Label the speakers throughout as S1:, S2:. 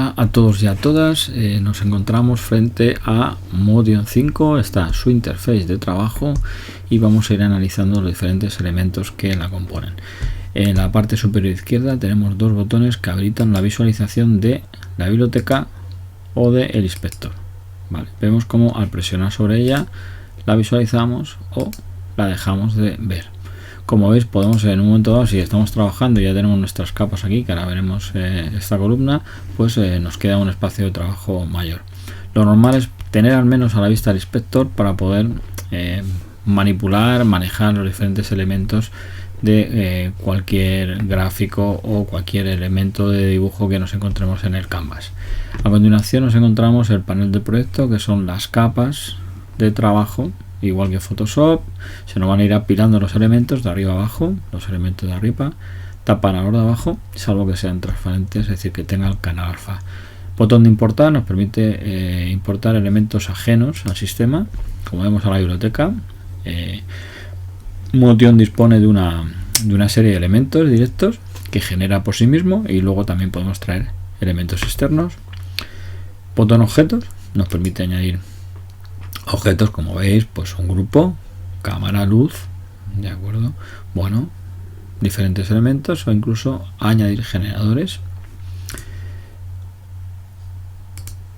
S1: Hola a todos y a todas, nos encontramos frente a Motion 5, está su interface de trabajo y vamos a ir analizando los diferentes elementos que la componen. En la parte superior izquierda tenemos dos botones que habilitan la visualización de la biblioteca o del inspector. Vale, vemos como al presionar sobre ella la visualizamos o la dejamos de ver. Como veis, podemos en un momento dado, si estamos trabajando y ya tenemos nuestras capas aquí, que ahora veremos esta columna, pues nos queda un espacio de trabajo mayor. Lo normal es tener al menos a la vista el inspector para poder manipular, manejar los diferentes elementos de cualquier gráfico o cualquier elemento de dibujo que nos encontremos en el canvas. A continuación nos encontramos el panel de proyecto, que son las capas de trabajo. Igual que Photoshop, se nos van a ir apilando los elementos de arriba a abajo, los elementos de arriba, tapan a los de abajo, salvo que sean transparentes, es decir, que tenga el canal alfa. Botón de importar nos permite importar elementos ajenos al sistema, como vemos a la biblioteca. Motion dispone de una serie de elementos directos que genera por sí mismo y luego también podemos traer elementos externos. Botón objetos nos permite añadir objetos, como veis, pues un grupo, cámara, luz, de acuerdo, bueno, diferentes elementos o incluso añadir generadores.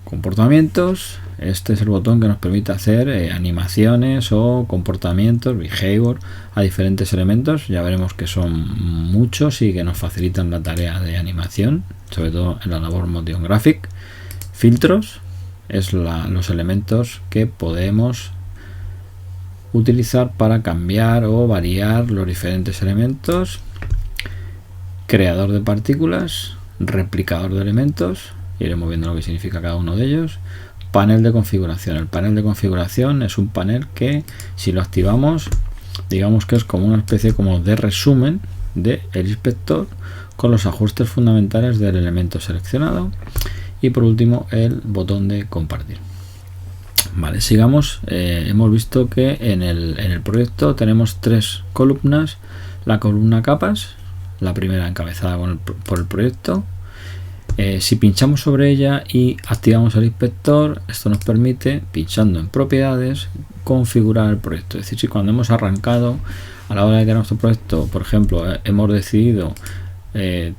S1: Comportamientos, este es el botón que nos permite hacer animaciones o comportamientos, behavior, a diferentes elementos. Ya veremos que son muchos y que nos facilitan la tarea de animación, sobre todo en la labor Motion Graphic. Filtros es los elementos que podemos utilizar para cambiar o variar los diferentes elementos. Creador de partículas, replicador de elementos, iremos viendo lo que significa cada uno de ellos. Panel de configuración. El panel de configuración es un panel que, si lo activamos, digamos que es como una especie como de resumen del inspector con los ajustes fundamentales del elemento seleccionado. Y por último, el botón de compartir. Vale, sigamos. Hemos visto que en el proyecto tenemos tres columnas. La columna capas, la primera encabezada por el proyecto. Si pinchamos sobre ella y activamos el inspector, esto nos permite, pinchando en propiedades, configurar el proyecto. Es decir, si cuando hemos arrancado, a la hora de crear nuestro proyecto, por ejemplo, hemos decidido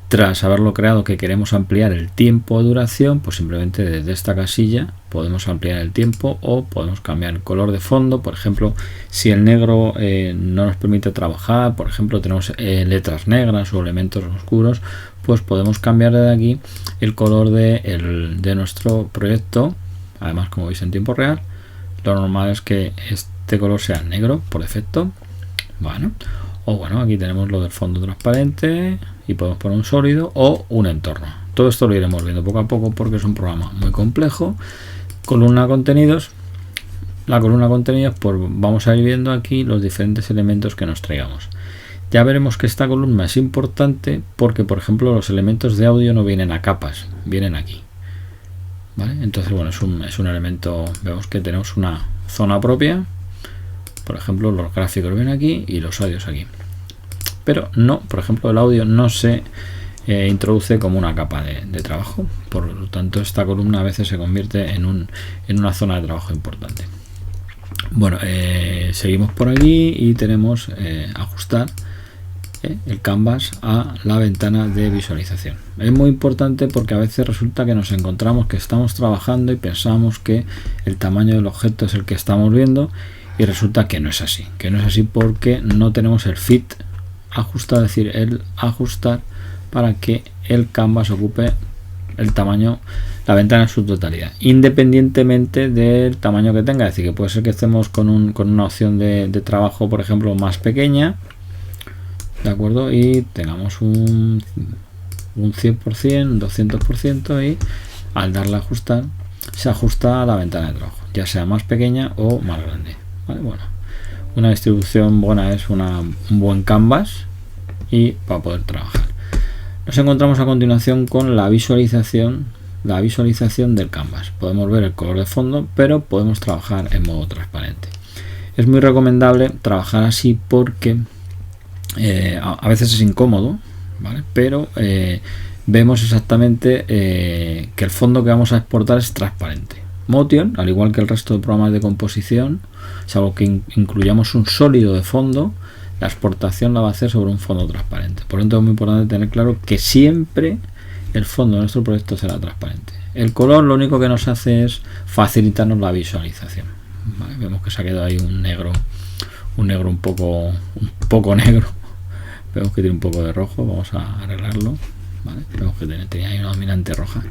S1: tras haberlo creado que queremos ampliar el tiempo de duración, pues simplemente desde esta casilla podemos ampliar el tiempo o podemos cambiar el color de fondo. Por ejemplo, si el negro no nos permite trabajar, por ejemplo tenemos letras negras o elementos oscuros, pues podemos cambiar de aquí el color de nuestro proyecto. Además, como veis en tiempo real, lo normal es que este color sea negro por defecto. Bueno, o bueno, aquí tenemos lo del fondo transparente y podemos poner un sólido o un entorno. Todo esto lo iremos viendo poco a poco porque es un programa muy complejo. Columna contenidos. La columna contenidos, pues vamos a ir viendo aquí los diferentes elementos que nos traigamos. Ya veremos que esta columna es importante porque, por ejemplo, los elementos de audio no vienen a capas, vienen aquí. ¿Vale? Entonces, bueno, es un elemento, vemos que tenemos una zona propia. Por ejemplo, los gráficos vienen aquí y los audios aquí. Pero no, por ejemplo, el audio no se introduce como una capa de trabajo. Por lo tanto, esta columna a veces se convierte en una zona de trabajo importante. Bueno, seguimos por aquí y tenemos ajustar el canvas a la ventana de visualización. Es muy importante porque a veces resulta que nos encontramos que estamos trabajando y pensamos que el tamaño del objeto es el que estamos viendo. Y resulta que no es así, porque no tenemos el fit ajustado, es decir, el ajustar para que el canvas ocupe el tamaño, la ventana en su totalidad, independientemente del tamaño que tenga. Es decir, que puede ser que estemos con una opción de trabajo, por ejemplo, más pequeña, ¿de acuerdo? Y tengamos un 100%, un 200% y al darle a ajustar, se ajusta a la ventana de trabajo, ya sea más pequeña o más grande. Bueno, una distribución buena es un buen canvas y para poder trabajar. Nos encontramos a continuación con la visualización del canvas. Podemos ver el color de fondo, pero podemos trabajar en modo transparente. Es muy recomendable trabajar así porque a veces es incómodo, ¿vale? Pero vemos exactamente que el fondo que vamos a exportar es transparente. Motion, al igual que el resto de programas de composición, salvo que incluyamos un sólido de fondo, la exportación la va a hacer sobre un fondo transparente. Por lo tanto, es muy importante tener claro que siempre el fondo de nuestro proyecto será transparente. El color lo único que nos hace es facilitarnos la visualización. ¿Vale? Vemos que se ha quedado ahí un negro un poco negro. Vemos que tiene un poco de rojo. Vamos a arreglarlo. ¿Vale? Vemos que tenía ahí una dominante roja.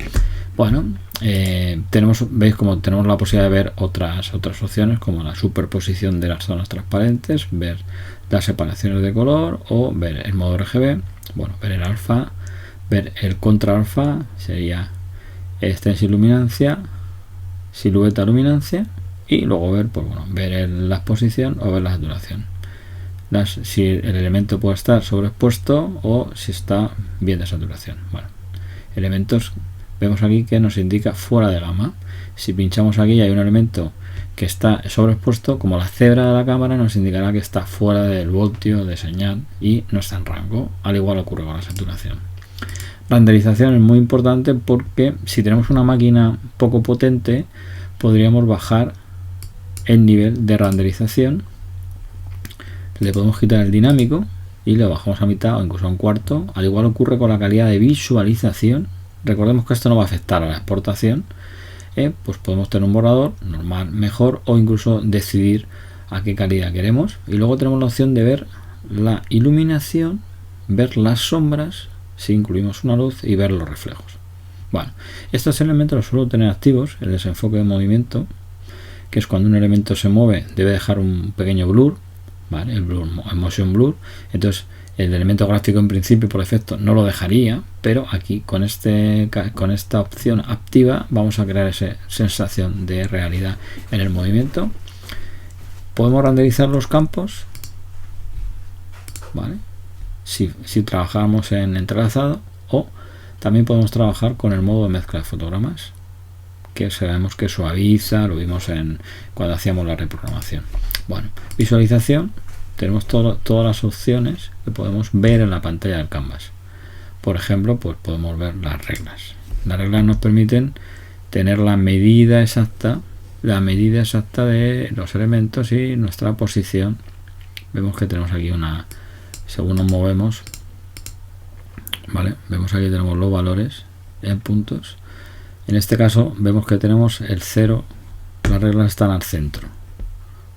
S1: Bueno, veis como tenemos la posibilidad de ver otras opciones, como la superposición de las zonas transparentes, ver las separaciones de color o ver el modo RGB. Bueno, ver el alfa, ver el contra alfa, sería stencil luminancia, silueta luminancia, y luego ver, pues bueno, ver la exposición o ver la saturación. Si el elemento puede estar sobreexpuesto o si está bien de saturación. Bueno, elementos, vemos aquí que nos indica fuera de gama. Si pinchamos aquí y hay un elemento que está sobreexpuesto, como la cebra de la cámara, nos indicará que está fuera del voltio de señal y no está en rango, al igual ocurre con la saturación. Renderización es muy importante porque si tenemos una máquina poco potente, podríamos bajar el nivel de renderización. Le podemos quitar el dinámico y le bajamos a mitad o incluso a un cuarto. Al igual ocurre con la calidad de visualización. Recordemos que esto no va a afectar a la exportación. Pues podemos tener un borrador normal, mejor, o incluso decidir a qué calidad queremos. Y luego tenemos la opción de ver la iluminación, ver las sombras, si incluimos una luz, y ver los reflejos. Bueno, estos elementos los suelo tener activos. El desenfoque de movimiento, que es cuando un elemento se mueve, debe dejar un pequeño blur. ¿Vale? El blur, el motion blur. Entonces el elemento gráfico en principio por defecto no lo dejaría, pero aquí con esta opción activa vamos a crear esa sensación de realidad en el movimiento. Podemos renderizar los campos, ¿vale? Si trabajamos en entrelazado, o también podemos trabajar con el modo de mezcla de fotogramas, que sabemos que suaviza, lo vimos cuando hacíamos la reprogramación. Bueno, visualización, tenemos todas las opciones que podemos ver en la pantalla del Canvas. Por ejemplo, pues podemos ver las reglas. Las reglas nos permiten tener la medida exacta de los elementos y nuestra posición. Vemos que tenemos aquí según nos movemos, ¿vale? Vemos aquí tenemos los valores en puntos. En este caso vemos que tenemos el 0, las reglas están al centro.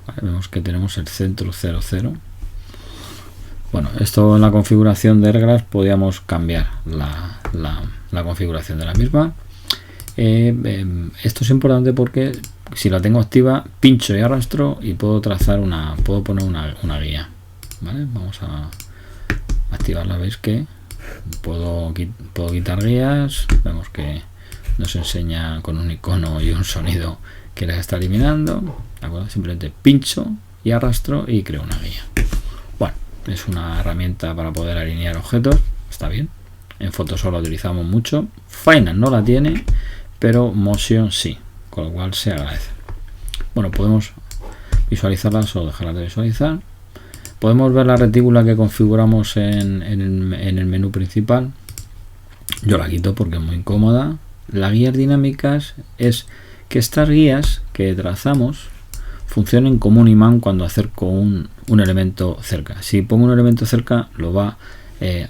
S1: Vale, vemos que tenemos el centro 0, 0. Bueno, esto en la configuración de reglas podíamos cambiar la configuración de la misma. Esto es importante porque si la tengo activa, pincho y arrastro y puedo poner una guía. ¿Vale? Vamos a activarla. Veis que puedo quitar guías. Vemos que nos enseña con un icono y un sonido que las está eliminando. ¿De acuerdo? Simplemente pincho y arrastro y creo una guía. Bueno, es una herramienta para poder alinear objetos. Está bien. En Photoshop la utilizamos mucho. Final no la tiene, pero Motion sí, con lo cual se agradece. Bueno, podemos visualizarlas o dejarlas de visualizar. Podemos ver la retícula que configuramos en el menú principal. Yo la quito porque es muy incómoda. Las guías dinámicas es que estas guías que trazamos funcionen como un imán cuando acerco un elemento cerca. Si pongo un elemento cerca, lo va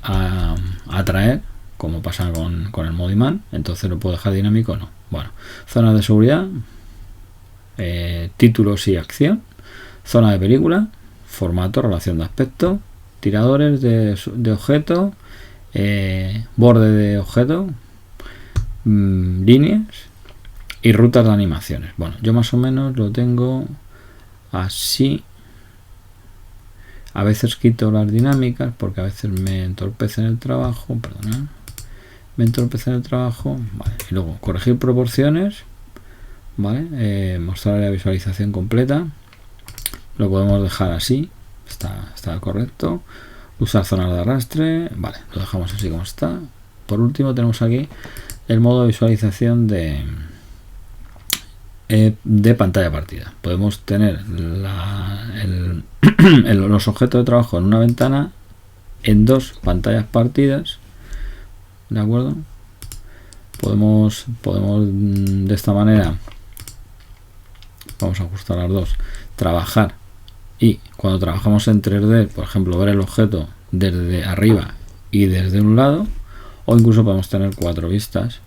S1: a atraer, como pasa con el modo imán. Entonces lo puedo dejar dinámico o no. Bueno, zona de seguridad, títulos y acción, zona de película, formato, relación de aspecto, tiradores de objeto, borde de objeto, líneas y rutas de animaciones. Bueno, yo más o menos lo tengo así. A veces quito las dinámicas porque a veces me entorpecen el trabajo. Perdona, me entorpecen el trabajo. Vale. Y luego corregir proporciones, vale. Mostrar la visualización completa. Lo podemos dejar así, está correcto. Usar zonas de arrastre, vale, lo dejamos así como está. Por último tenemos aquí el modo de visualización de pantalla partida. Podemos tener los objetos de trabajo en una ventana, en dos pantallas partidas, ¿de acuerdo? Podemos de esta manera, vamos a ajustar las dos, trabajar, y cuando trabajamos en 3D, por ejemplo, ver el objeto desde arriba y desde un lado, o incluso podemos tener 4 vistas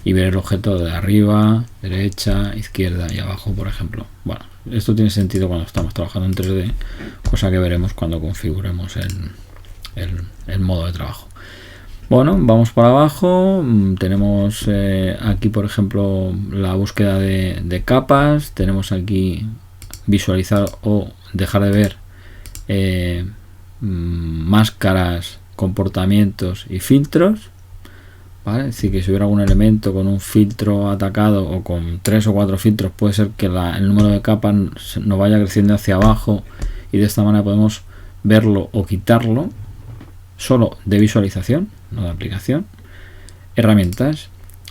S1: y ver el objeto de arriba, derecha, izquierda y abajo, por ejemplo. Bueno, esto tiene sentido cuando estamos trabajando en 3D, cosa que veremos cuando configuremos el modo de trabajo. Bueno, vamos para abajo, tenemos aquí por ejemplo la búsqueda de capas, tenemos aquí visualizar o dejar de ver máscaras, comportamientos y filtros, ¿vale? Es decir, que si hubiera algún elemento con un filtro atacado o con 3 o 4 filtros, puede ser que el número de capas nos vaya creciendo hacia abajo, y de esta manera podemos verlo o quitarlo solo de visualización, no de aplicación. Herramientas,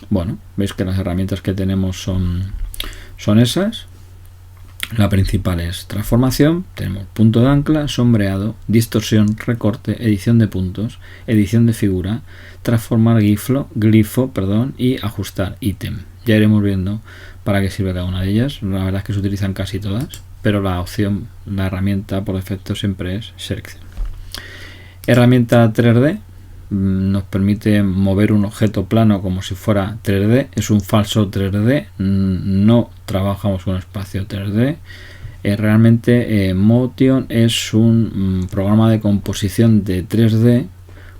S1: bueno, veis que las herramientas que tenemos son esas. La principal es transformación, tenemos punto de ancla, sombreado, distorsión, recorte, edición de puntos, edición de figura, transformar glifo, y ajustar ítem. Ya iremos viendo para qué sirve cada una de ellas. La verdad es que se utilizan casi todas, pero la herramienta por defecto siempre es selección. Herramienta 3D nos permite mover un objeto plano como si fuera 3D, es un falso 3D, no trabajamos con espacio 3D. Realmente Motion es un programa de composición de 3D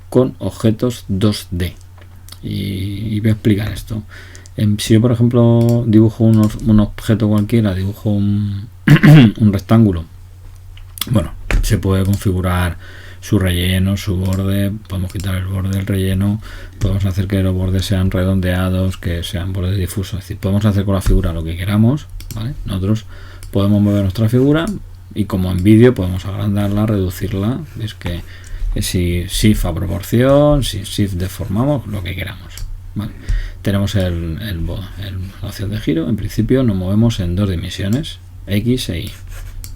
S1: con objetos 2D, y voy a explicar esto. Si yo por ejemplo dibujo un objeto cualquiera, dibujo un rectángulo, bueno, se puede configurar su relleno, su borde, podemos quitar el borde del relleno, podemos hacer que los bordes sean redondeados, que sean bordes difusos, es decir, podemos hacer con la figura lo que queramos, ¿vale? Nosotros podemos mover nuestra figura, y como en vídeo podemos agrandarla, reducirla, veis que si shift a proporción, si shift deformamos, lo que queramos, ¿vale? Tenemos la opción de giro. En principio nos movemos en 2 dimensiones, X e Y,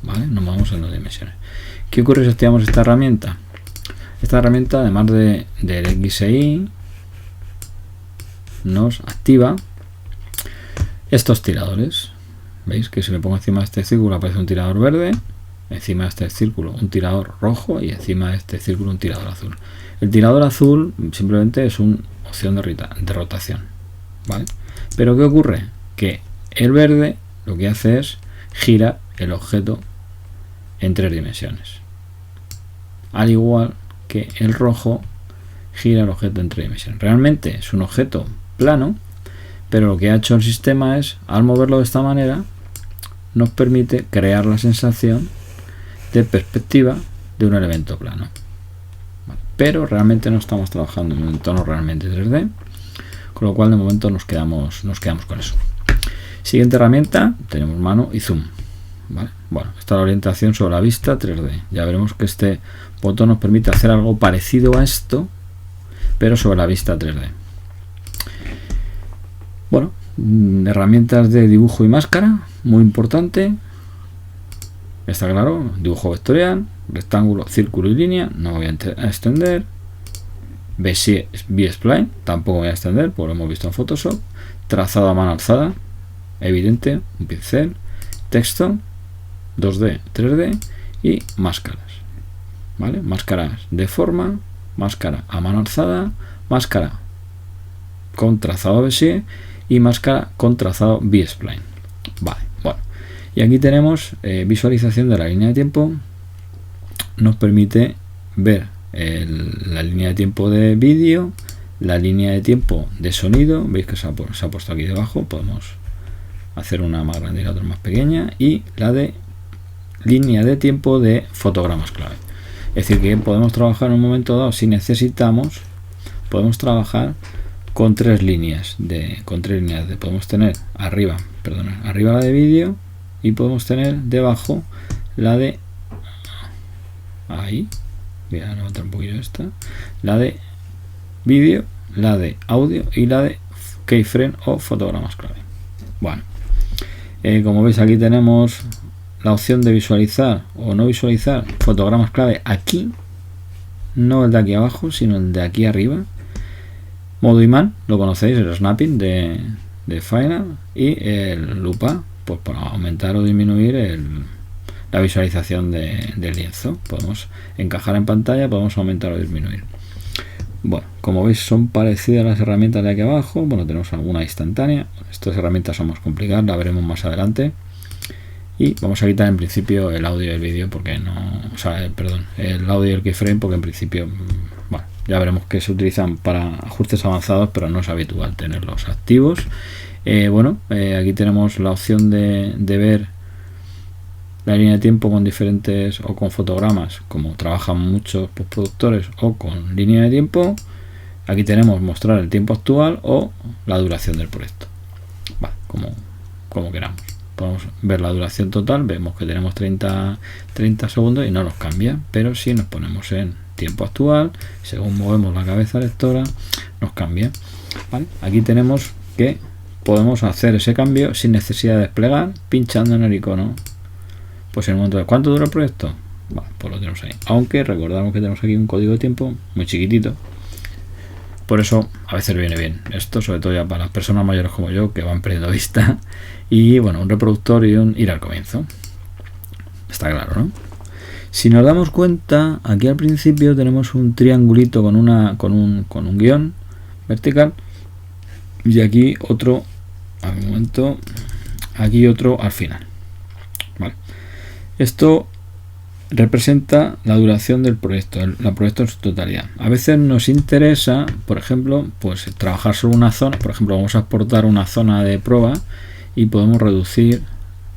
S1: ¿vale? Nos movemos en 2 dimensiones. ¿Qué ocurre si activamos esta herramienta? Esta herramienta, además del X e Y, nos activa estos tiradores. ¿Veis que si me pongo encima de este círculo aparece un tirador verde, encima de este círculo un tirador rojo y encima de este círculo un tirador azul? El tirador azul simplemente es una opción de rotación, ¿vale? Pero ¿qué ocurre? Que el verde lo que hace es gira el objeto en 3 dimensiones, al igual que el rojo gira el objeto en 3 dimensiones. Realmente es un objeto plano, pero lo que ha hecho el sistema es, al moverlo de esta manera, nos permite crear la sensación de perspectiva de un elemento plano. Pero realmente no estamos trabajando en un entorno realmente 3D, con lo cual de momento nos quedamos con eso. Siguiente herramienta, tenemos mano y zoom, ¿vale? Bueno, esta es la orientación sobre la vista 3D. Ya veremos que este botón nos permite hacer algo parecido a esto, pero sobre la vista 3D. Bueno, herramientas de dibujo y máscara, muy importante. Está claro, dibujo vectorial, rectángulo, círculo y línea, no voy a extender. B-Spline, tampoco voy a extender, porque lo hemos visto en Photoshop. Trazado a mano alzada, evidente, un pincel. Texto, 2D, 3D y máscaras, ¿vale? Máscaras de forma, máscara a mano alzada, máscara con trazado Bezier y máscara con trazado B-Spline. Vale, bueno. Y aquí tenemos visualización de la línea de tiempo. Nos permite ver la línea de tiempo de vídeo, la línea de tiempo de sonido. Veis que se ha puesto aquí debajo. Podemos hacer una más grande y la otra más pequeña. Y la de línea de tiempo de fotogramas clave. Es decir, que podemos trabajar en un momento dado, si necesitamos, podemos trabajar con 3 líneas podemos tener arriba la de vídeo, y podemos tener debajo la de ahí, voy a levantar un poquillo esta, la de vídeo, la de audio y la de keyframe o fotogramas clave. Bueno, como veis aquí tenemos la opción de visualizar o no visualizar fotogramas clave aquí, no el de aquí abajo sino el de aquí arriba. Modo imán, lo conocéis, el snapping de Final, y el lupa, pues para aumentar o disminuir la visualización del lienzo. Podemos encajar en pantalla, podemos aumentar o disminuir. Bueno, como veis son parecidas las herramientas de aquí abajo. Bueno, tenemos alguna instantánea. Estas herramientas son más complicadas, la veremos más adelante. Y vamos a quitar en principio el audio y el vídeo porque no, o sea, perdón, el audio y el keyframe, porque en principio, bueno, ya veremos que se utilizan para ajustes avanzados, pero no es habitual tenerlos activos. Aquí tenemos la opción de ver la línea de tiempo con diferentes o con fotogramas, como trabajan muchos postproductores, o con línea de tiempo. Aquí tenemos mostrar el tiempo actual o la duración del proyecto. Vale, como queramos. Podemos ver la duración total, vemos que tenemos 30 segundos y no nos cambia, pero si nos ponemos en tiempo actual, según movemos la cabeza lectora, nos cambia. ¿Vale? Aquí tenemos que podemos hacer ese cambio sin necesidad de desplegar, pinchando en el icono. Pues en el momento de ¿cuánto dura el proyecto? Vale, pues lo tenemos ahí. Aunque recordamos que tenemos aquí un código de tiempo muy chiquitito. Por eso a veces viene bien esto, sobre todo ya para las personas mayores como yo, que van perdiendo vista. Y bueno, un reproductor y un ir al comienzo. Está claro, ¿no? Si nos damos cuenta, aquí al principio tenemos un triangulito con un guión vertical. Y aquí otro, a un momento, aquí otro al final. Vale. Esto representa la duración del proyecto, el proyecto en su totalidad. A veces nos interesa, por ejemplo, pues trabajar sobre una zona. Por ejemplo, vamos a exportar una zona de prueba y podemos reducir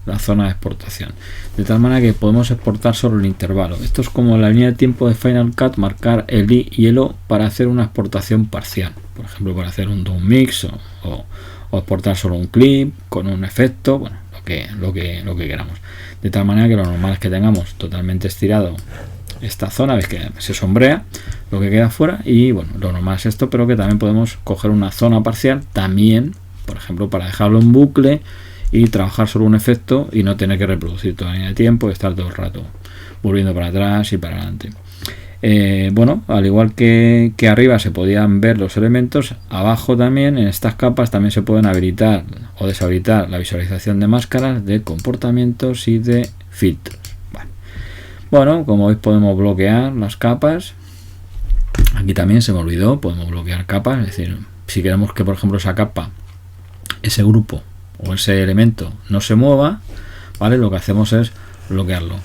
S1: la zona de exportación, de tal manera que podemos exportar solo el intervalo. Esto es como la línea de tiempo de Final Cut, marcar el I y el O para hacer una exportación parcial, por ejemplo para hacer un down mix o exportar solo un clip con un efecto, bueno, lo que queramos, de tal manera que lo normal es que tengamos totalmente estirado esta zona, ves que se sombrea lo que queda fuera, y bueno, lo normal es esto, pero que también podemos coger una zona parcial también, por ejemplo para dejarlo en bucle y trabajar sobre un efecto y no tener que reproducir toda la línea de tiempo y estar todo el rato volviendo para atrás y para adelante. Al igual que arriba se podían ver los elementos, abajo también en estas capas también se pueden habilitar o deshabilitar la visualización de máscaras, de comportamientos y de filtros. Bueno, como veis podemos bloquear las capas. Aquí también se me olvidó, podemos bloquear capas, es decir, si queremos que por ejemplo esa capa, ese grupo o ese elemento no se mueva, ¿vale? Lo que hacemos es bloquearlo.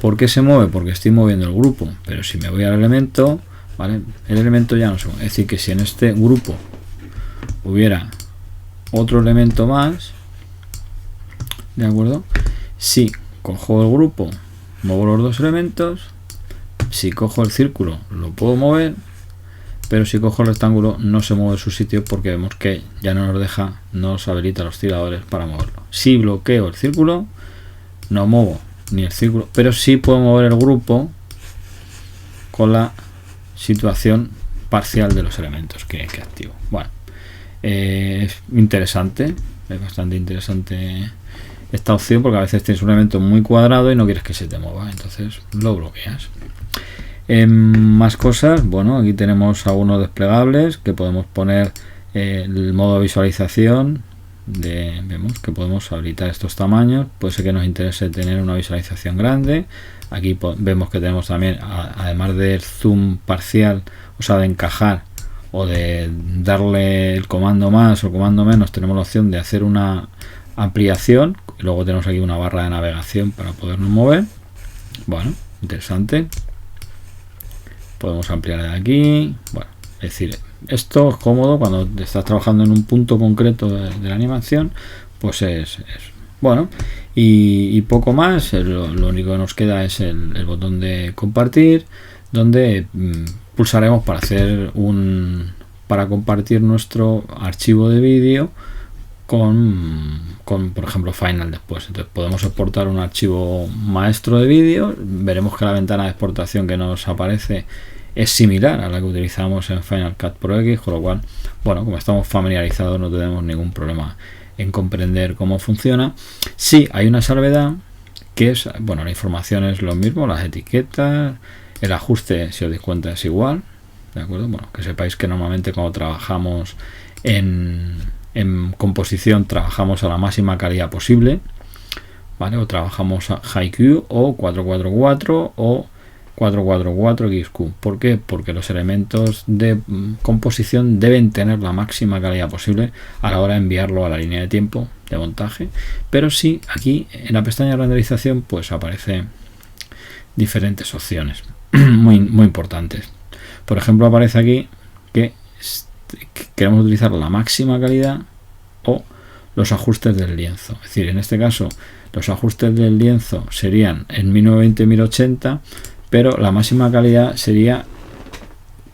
S1: ¿Por qué se mueve? Porque estoy moviendo el grupo, pero si me voy al elemento, ¿vale? El elemento ya no se mueve. Es decir, que si en este grupo hubiera otro elemento más, ¿de acuerdo? Si cojo el grupo, muevo los dos elementos. Si cojo el círculo, lo puedo mover, pero si cojo el rectángulo no se mueve de su sitio porque vemos que ya no nos deja, no nos habilita los osciladores para moverlo. Si bloqueo el círculo, no muevo ni el círculo, pero sí puedo mover el grupo con la situación parcial de los elementos que activo. Bueno, es interesante, es bastante interesante esta opción, porque a veces tienes un elemento muy cuadrado y no quieres que se te mueva, entonces lo bloqueas. Más cosas, bueno, aquí tenemos algunos desplegables que podemos poner el modo visualización. Vemos que podemos habilitar estos tamaños. Puede ser que nos interese tener una visualización grande. Aquí vemos que tenemos también, además del zoom parcial, o sea de encajar o de darle el comando más o comando menos, tenemos la opción de hacer una ampliación, y luego tenemos aquí una barra de navegación para podernos mover. Bueno, interesante. Podemos ampliar de aquí. Bueno, es decir, esto es cómodo cuando estás trabajando en un punto concreto de la animación, pues es bueno. Y poco más. Lo único que nos queda es el botón de compartir, donde pulsaremos para hacer para compartir nuestro archivo de vídeo con por ejemplo Final después. Entonces podemos exportar un archivo maestro de vídeo. Veremos que la ventana de exportación que nos aparece es similar a la que utilizamos en Final Cut Pro X, con lo cual, bueno, como estamos familiarizados no tenemos ningún problema en comprender cómo funciona. Sí, hay una salvedad, que es, bueno, la información es lo mismo, las etiquetas, el ajuste, si os dais cuenta, es igual, ¿de acuerdo? Bueno, que sepáis que normalmente cuando trabajamos en composición trabajamos a la máxima calidad posible, ¿vale? O trabajamos a HiQ o 444 o 444 XQ. ¿Por qué? Porque los elementos de composición deben tener la máxima calidad posible a la hora de enviarlo a la línea de tiempo de montaje. Pero sí, aquí en la pestaña de renderización pues aparecen diferentes opciones muy importantes. Por ejemplo, aparece aquí que queremos utilizar la máxima calidad o los ajustes del lienzo. Es decir, en este caso los ajustes del lienzo serían en 1920-1080, pero la máxima calidad sería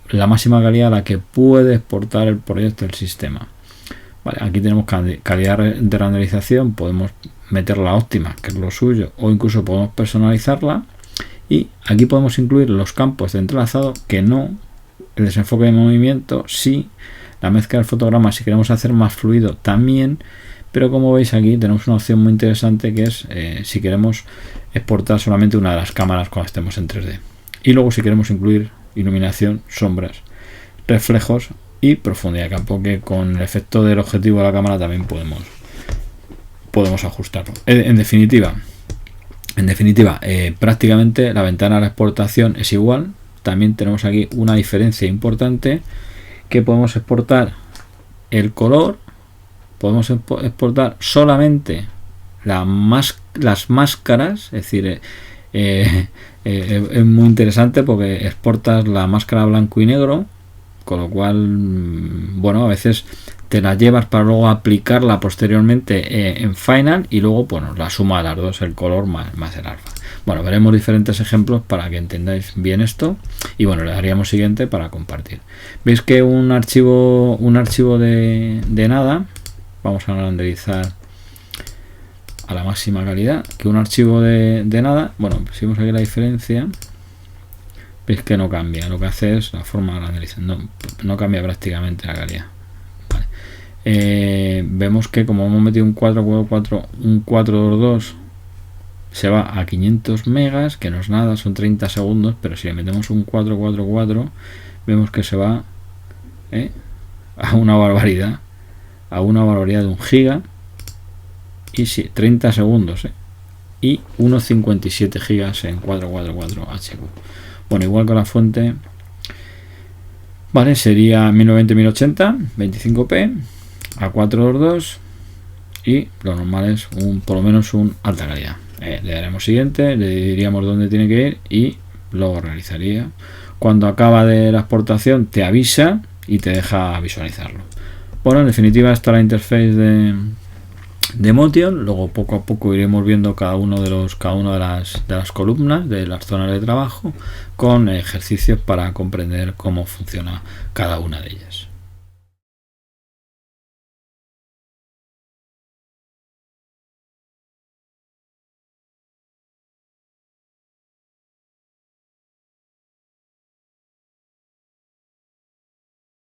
S1: la máxima calidad a la que puede exportar el proyecto del sistema. Vale, aquí tenemos calidad de renderización, podemos meterla óptima, que es lo suyo, o incluso podemos personalizarla, y aquí podemos incluir los campos de entrelazado, que no, el desenfoque de movimiento sí, la mezcla del fotograma si queremos hacer más fluido también, pero como veis aquí tenemos una opción muy interesante que es si queremos exportar solamente una de las cámaras cuando estemos en 3D, y luego si queremos incluir iluminación, sombras, reflejos y profundidad de campo, que con el efecto del objetivo de la cámara también podemos ajustarlo. En definitiva, prácticamente la ventana de la exportación es igual. También tenemos aquí una diferencia importante, que podemos exportar el color, podemos exportar solamente las máscaras, es decir, es muy interesante porque exportas la máscara blanco y negro, con lo cual, bueno, a veces te la llevas para luego aplicarla posteriormente en Final, y luego, bueno, la suma de las dos, el color más el alfa. Bueno, veremos diferentes ejemplos para que entendáis bien esto, y bueno, le daríamos siguiente para compartir. Veis que un archivo de nada, vamos a renderizar a la máxima calidad, que un archivo de nada, bueno, si vemos aquí la diferencia, veis que no cambia, lo que hace es la forma de renderizar, no cambia prácticamente la calidad. Vale. Vemos que como hemos metido un 422 se va a 500 megas, que no es nada, son 30 segundos, pero si le metemos un 444 vemos que se va a una barbaridad de 1 giga, y sí, 30 segundos y unos 57 gigas en 444 HQ. Bueno, igual con la fuente, vale, sería 1920-1080 25p a 422, y lo normal es por lo menos un alta calidad. Le daremos siguiente, le diríamos dónde tiene que ir y luego realizaría. Cuando acaba de la exportación te avisa y te deja visualizarlo. Bueno, en definitiva está la interface de Motion. Luego poco a poco iremos viendo cada una de las columnas de las zonas de trabajo con ejercicios para comprender cómo funciona cada una de ellas.